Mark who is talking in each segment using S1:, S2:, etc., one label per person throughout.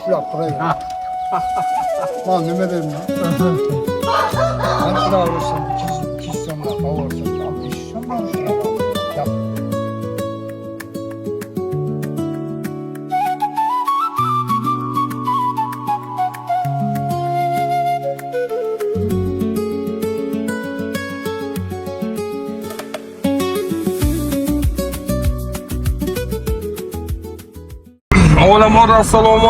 S1: ushlab turaver. Men nima deyman? Qancha ursam 200 so'mdan qo'yarsam, 500 so'mdan ushlab.
S2: Avvalambor assalomu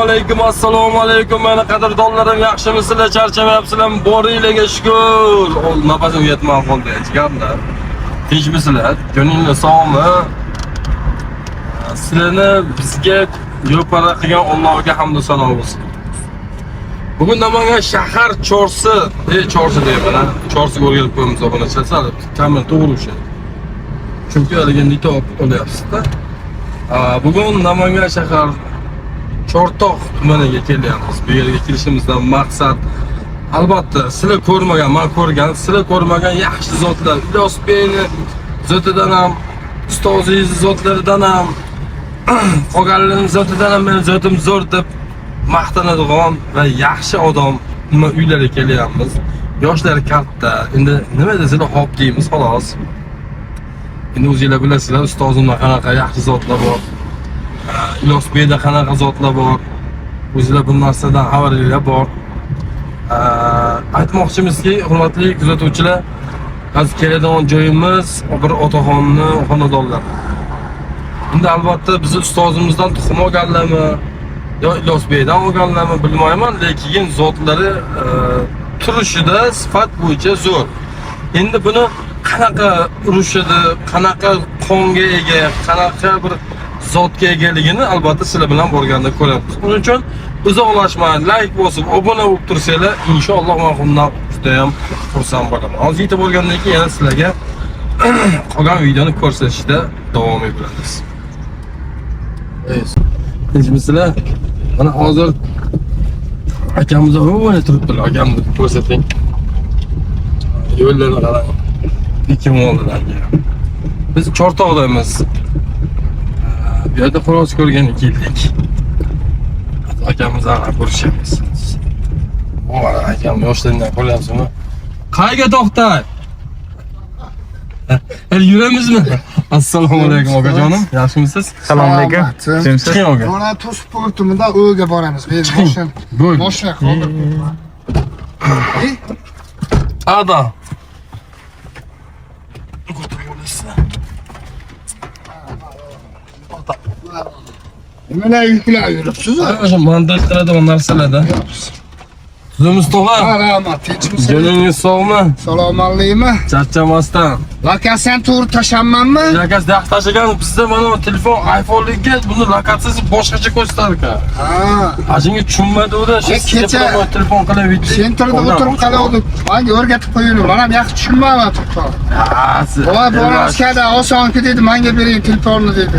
S2: alaykum mana qadrdonlarim, yaxshimisizlar, charchamayapsizlarmi? Boringlarga shukr. Nafasim yetmay qoldi jigarlar. Tinchmisizlar? Ko'nglingiz sog'mi? Sizlarni bizga yo'para qilgan Allohga hamd va sano bo'lsin. Bugun Namangan shahar chorsi deyman. Chorsiga o'rganib qo'yamiz obunachilar. Kamil to'g'ri o'sha. Chunki haliga nito olyapsiz-da. Bugun Namangan shahar Chortoq tumaniga kelyapmiz. Bu yerga kelishimizdan maqsad albatta sizlar ko'rmagan, men ko'rgan, sizlar ko'rmagan yaxshi zotlar, Ilyos Beyni zotidan ham, ustozingiz zotlaridan ham, qolganlarning zotidan ham meni zotim zo'r deb maqtanadigan va yaxshi odam uylariga kelyapmiz. Yoshlari katta. Endi nima desizlar, hop deymiz xolos. Endi o'zingizlar bilasizlar, ustozimda qanaqa yaxshi zotlar bor. Ilyos Beyda qanaqa zotlar bor. O'zingizlar bu narsadan xabaringiz bor. Aytmoqchimizki, hurmatli kuzatuvchilar, hozir keladigan joyimiz bir otaxonni xonadonlar. Endi albatta biz ustozimizdan tuxum olganlarmi, yo Ilyos Beydan olganlarmi bilmayman, lekin zotlari turishida sifat bo'yicha zo'r. Endi buni qanaqa urushidi, qanaqa qonga ega, qanaqa bir zotga egaligini albatta sizlar bilan borganda ko'ramiz. Buning uchun uzoqlashmang, like bosib, obuna bo'lib tursanglar, inshaalloh men bundan juda ham xursand bo'laman. Hozir yetib bo'lgandan keyin yana sizlarga qolgan videoni ko'rsatishda davom etamiz. Tinchmisizlar? Mana hozir akamiz o'yna turibdilar, akamni ko'rsating. Yo'llarni qarang. Ikki mollarga. Biz Chortoqdamiz. Bu yerda xolos ko'rgan keldik. Akamiz aqab ko'rishamiz. Voy, akam yoshlardan qo'lyapsizmi? Qayga to'xtay? Hali yuramizmi? Assalomu alaykum okajonim. Yaxshimisiz?
S3: Assalomu alaykum.
S1: Chiqing aka. Mana to'sib portimida o'yga boramiz. Biz mashina qoldirib qo'yman.
S2: Ada.
S1: Nimalar yuklar yuribsiz?
S2: O'sha montaj qiladigan narsalarda. Tuzimiz to'g'ri.
S1: Rahmat, tinchmisiz?
S2: Joningiz sog'mi?
S1: Salomatlikmi?
S2: Charchamasdan.
S1: Lokatsiyani to'g'ri tashlamanmi?
S2: Lokasi yaxshi tashlagan. Bizda mana telefon iPhone'ga buni lokatsiyasi boshqacha ko'rsatar ekan. Ajinga tushunmadi u da.
S1: Kecha
S2: telefon qilib video.
S1: Sentrda o'tirib qoldim. Menga o'rgatib qo'ying. Men ham yaxshi tushunmayapman. Voy, boraskada osonki dedi, menga bering telefonni dedi.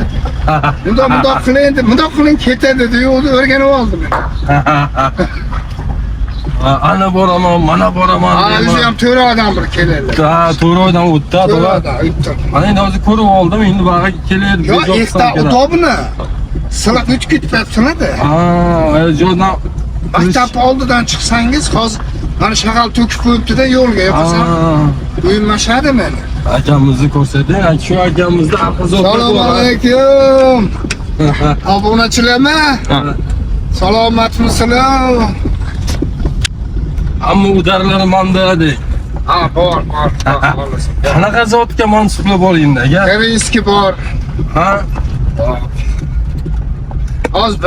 S1: Bundoq qiling ketadi dedi. O'zi o'rganib oldim.
S2: Ana boraman, mana boraman.
S1: O'zi ham to'g'ri odam bir keladi.
S2: Ha, to'g'ri odam o'tdi, to'g'ri. Mana endi hozir ko'rib oldim, endi bag'ga keladi.
S1: Yo, esta udobni. Sizlar uch ketibsizlar-da.
S2: Jo'dan
S1: maktab oldidan chiqsangiz, hozir mana shag'al to'kib qo'yibdi-da yo'lga yo'qsa. Uyummashadi meni.
S2: Akamizni ko'rsating, shu akamizda aqlzod bor.
S1: Assalomu alaykum. Obunachilarmi? Salomatmisizlar?
S2: Ammo udarlari mandadi.
S1: Ha, bor.
S2: Qanaqa zotga mansublar bor endi, aka?
S1: Kerinski bor.
S2: Ha?
S1: Hozir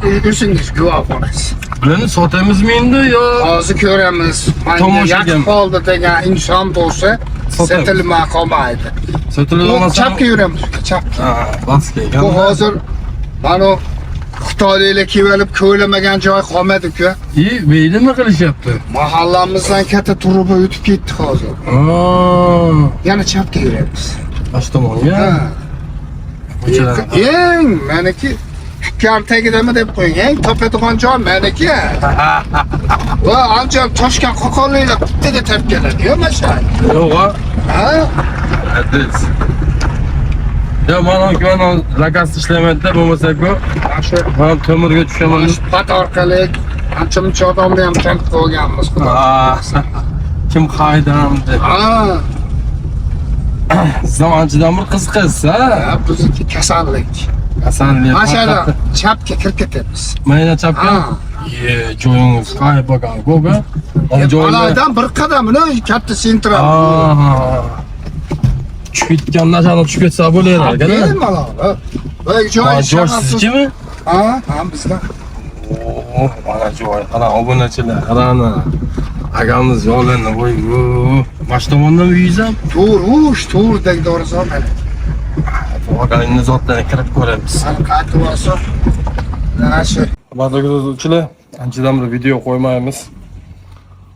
S1: bir o'zingiz guvoh bo'lasiz.
S2: Bularni sotamizmi endi yo?
S1: Hozir ko'ramiz. Tomoshaga qoldi degan inson bo'lsa, sotilmay qolmaydi.
S2: Sotilmasa
S1: chapga yuramiz, chapga.
S2: Ha, baska ekan.
S1: Bu hozir mana Xitoyliklar kelib ko'ylamagan joy qolmadi-ku.
S2: Beydimi qilishyapti?
S1: Mahallamizdan katta truba o'tib ketdi hozir. Yana chapga yuramiz.
S2: Bosh tomonga?
S1: Eng meniki kar tagidami deb qo'ying. Eng topadigan joy meniki. Va ancham toshgan qo'qonliklar bittaga tap keladi. Yo, masha.
S2: Yo'q.
S1: Ha?
S2: Adres. Ya mana zakaz ishlamaydi-da, bo'lmasa-ku.
S1: Mana shu
S2: Men temirga tushaman.
S1: pat orqali ancha muncha odamni ham tanqid qilganmiz.
S2: Kim qaydamdi?
S1: Ha,
S2: Sizdan anchadan bir qiziqasiz, ha?
S1: bizniki kasallik.
S2: Kasallik.
S1: Mana shu yerda chapga kirib ketamiz.
S2: Mayda chapga.
S1: Ha.
S2: Joyingiz qay bakan, go'ga.
S1: Joylardan bir qadamini katta sentral.
S2: Tushib ketgan narsani tushib ketsa bo'laveradi,
S1: Keyin mana. Bu joy
S2: sizniki?
S1: Ha, ham bizdan.
S2: Mana joy. Qara obunachilar, qarani. Agamiz yo'lini qo'ygu. Mana shu tomondan uyingiz ham?
S1: To'rdagi dorizor mana.
S2: Vaqaning zotlarga kirib ko'ramiz.
S1: Sani qaytib olsa. Mana shu.
S2: Hurmatli kuzatuvchilar, anchadan bir video qo'ymaymiz.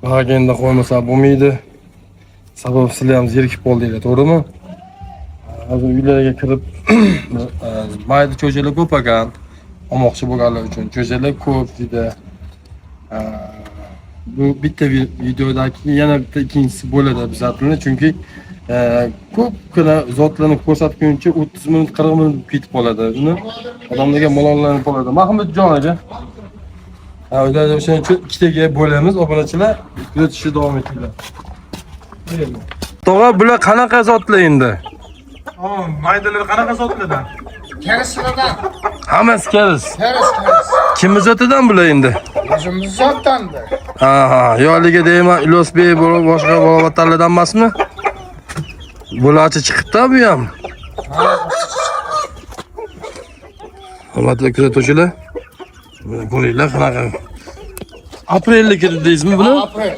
S2: Bag'aganda qo'ymasa bo'lmaydi. Sabab sizlar ham zerikib qoldinglar, to'g'rimi? Hozir uylarga kirib mayda cho'jalar ko'p ekan. Olmoqchi bo'lganlar uchun cho'jalar ko'p dedi. Bu bitta videodagi yana bitta ikkinchisi bo'ladi bizatilni, chunki ko'pgina zotlarni ko'rsatguncha 30 minut 40 minut ketib qoladi. Uni odamlarga malollanib qoladi. Mahmudjon aka. Ular o'shaning uchun ikkitaga bo'lamiz, obunachilar kuzatishni davom etinglar. To'g'ri, bular qanaqa zotlar endi?
S3: Maydalar qanaqa sotdilar?
S1: Karislardan.
S2: Hammasi karis.
S1: Karis.
S2: Kimni zotidan bular endi?
S1: O'zimiz zotdandir.
S2: Yo'liga deyman, Ilosbey boshqa balovatlardan emasmi? Bularchi chiqibdi bu ham. Hurmatli kuzatuvchilar, buni ko'ringlar qanaqa. Aprelda kirdi deysizmi buni?
S1: Aprel.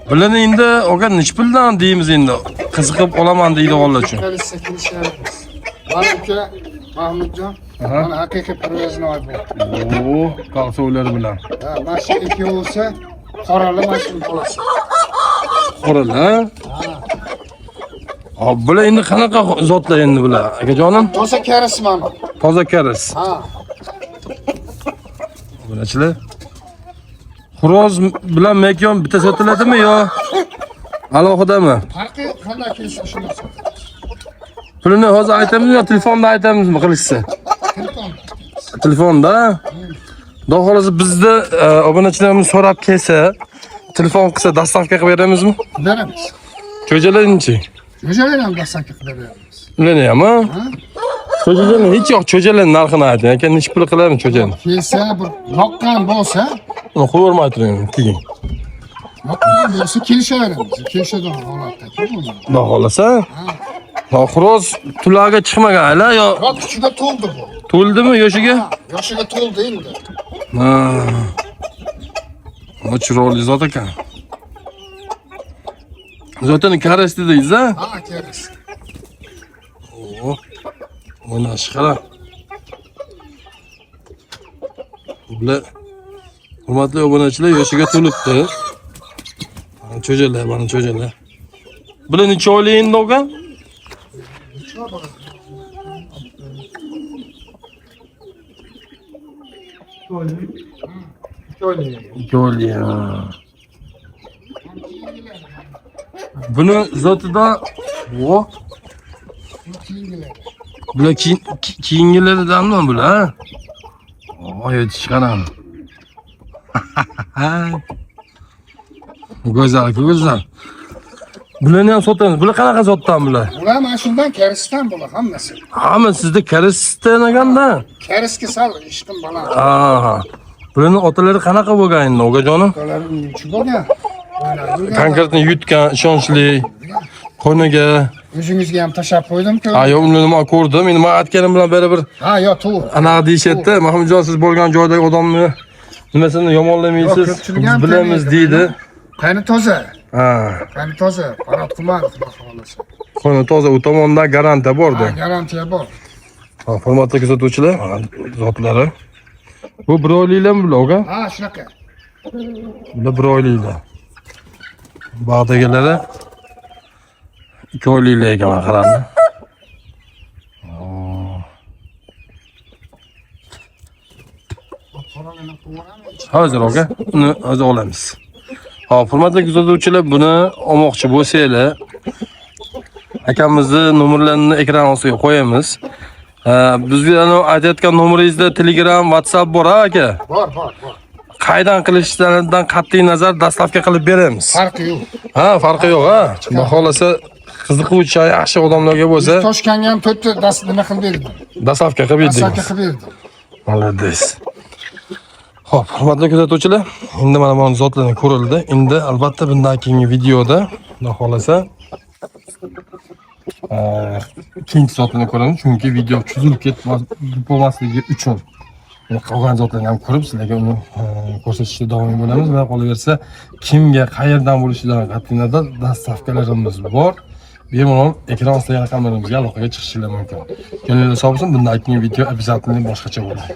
S2: Bularni endi oga nech puldan deymiz endi. Qiziqib olaman deydi o'g'illar uchun.
S1: Kelishamiz. Manimcha Mahmudjon, mana haqiqiy parvozini olib.
S2: Qalsovlari bilan.
S1: Mana shu ikkovsi qorali mashina bo'lasi.
S2: Qoralar. Bular endi qanaqa zotlar endi bular? Akajonim?
S1: Toza karis mana.
S2: Toza karis.
S1: Ha.
S2: Bularchilar. Xo'roz bilan makon bitta sotiladimi yo alohidami?
S1: Farqi qanday kelsa shunday sotamiz.
S2: Pulini hozir aytamizmi yo telefonda aytamizmi qilishsa? Telefonda. Xudo xolasa bizda obunachilarimiz so'rab kelsa, telefon qilsa dastavka qilib beramizmi?
S1: Beramiz.
S2: Cho'jalarni-chi?
S1: Cho'jalar ham dastavka qilib beramiz.
S2: Ularni ham, ha? Cho'jalarni hech yo'q, cho'jalarni narxini ayting. Aka nech pul qiladimi cho'jani?
S1: Kelsa bir yoqqan bo'lsa,
S2: uni qo'yib o'rmay turing, keyin.
S1: yoqqan bo'lsa kelishaveramiz. Kelishadigan holatda bo'ladi.
S2: Xudo xolasa. Xo'roz tularga chiqmagan-la yo
S1: Yo'q, kuchiga to'ldi bu.
S2: to'ldimi yoshiga?
S1: Yoshiga to'ldi endi.
S2: Bu chiroyli zot ekan. Zotini karis dedingiz, ha?
S1: Ha, karis.
S2: Mana shqara. Bular hurmatli obunachilar yoshiga to'libdi. Cho'jalar, mana cho'jalar. Bular necha oylik endi o'ga? Ikki. Buni zotida bular keyingilaridanmi bular? Yetishqanam. Go'zal. Bularni ham sotamiz. Bular qanaqa zotdan bular?
S1: Bular mana shundan karisdan bular hammasi.
S2: Hamma sizda karisdan ekanda?
S1: Karisga sal ishqim baland.
S2: Bularning otalari qanaqa bo'lgan endi, o'gajonim?
S1: Ularning nechchi bo'lgan?
S2: Konkretni yutgan, ishonchli, qo'yniga.
S1: O'zingizga ham tashab qo'ydim-ku.
S2: Yo'q, uni nima ko'rdim. Men aytganim bilan baribir.
S1: Yo'q, to'g'ri.
S2: Anaqa deyishyapti, Mahmudjon siz bo'lgan joydagi odamni nimasini yomonlamaysiz, biz bilamiz deydi.
S1: Qani toza. Qani toza. Farod Qumanov xudo xolasa.
S2: Qani toza, u tomonda garantiya bor-da.
S1: Garantiya bor.
S2: Hurmatli kuzatuvchilar, zotlari. Bu bir oyliklarmi bular?
S1: Shunaqa.
S2: Bular bir oyliklar. Bog'dagilari 2 oyliklar ekan, qarang. Hozir aka, uni hozir olamiz. Hurmatli kuzatuvchilar, buni olmoqchi bo'lsanglar, akamizni nomerlarini ekran ostiga qo'yamiz. Bizga aytayotgan nomeringizda Telegram, WhatsApp bor aka.
S1: Bor.
S2: Qaydan qilishlaridan qat'iy nazar dastavka qilib beramiz.
S1: Farqi yo'q.
S2: Ha, farqi yo'q, ha. Xohlasa qiziquvchi, yaxshi odamlarga bo'lsa,
S1: Toshkentga ham 4 ta nima qilib berdim.
S2: dastavka qilib berdik.
S1: Dastavka qilib berdim.
S2: Молодец. Xo'p, hurmatli kuzatuvchilar, endi mana bu zotlarni ko'rildi. Endi albatta bundan keyingi videoda, xudo xolasa, keyingi zotlarni ko'ramiz, chunki video cho'zilib ketmasligi uchun qolgan zotlarni ham ko'rib, sizlarga uni ko'rsatishda davom bo'lamiz va qolaversa, kimga qayerdan bo'lishidan qat'iy nazar dastavkalarimiz bor. Bemalol ekran ostidagi raqamlarimizga aloqaga chiqishingiz mumkin. Jo'ninglar sog' bo'lsin, bundan keyingi video обязательно boshqacha bo'ladi.